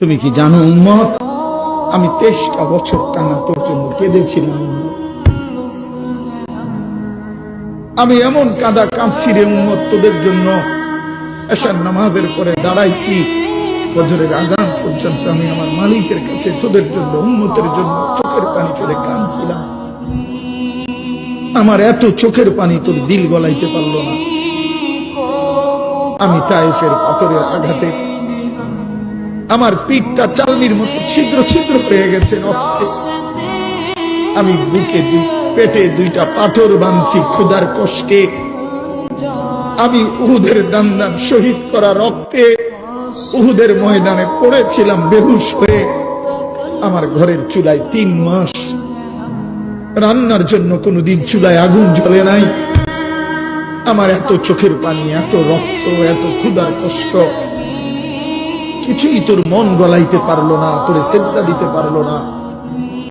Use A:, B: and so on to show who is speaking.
A: তুমি কি জানো উম্মত, আমি 23টা বছর টানা তোর জন্য কেঁদেছিলাম। আমি এমন কাঁদা কাঁদছি রে উম্মত তোদের জন্য। এশার নামাজের পরে দাঁড়াইছি, ফজরের আজান পর্যন্ত আমি আমার মালিকের কাছে তোদের জন্য, উম্মতের জন্য চোখের পানি ফেলে কাঁদছিলাম। আমার এত চোখের পানি তোর দিল গলাইতে পারলো না। আমি তায়েফের পাথরের আঘাতে আমার পিঠটা চালনির মতো ছিদ্র ছিদ্র হয়ে গেছে রক্তে। আমি বুকে পেটে 2টা পাথর বাঁধছি ক্ষুধার কষ্টে। আমি উহুদের দান্দান শহীদ করা রক্তে উহুদের ময়দানে পড়েছিলাম বেহুশ হয়ে। আমার ঘরের চুলায় 3 মাস রান্নার জন্য কোনোদিন চুলায় আগুন জ্বলে নাই। আমার এত চোখের পানি, এত রক্ত, এত ক্ষুধার কষ্ট, কিছুই তোর মন গলাইতে পারলো না, তোরে সেজদা দিতে পারলো না।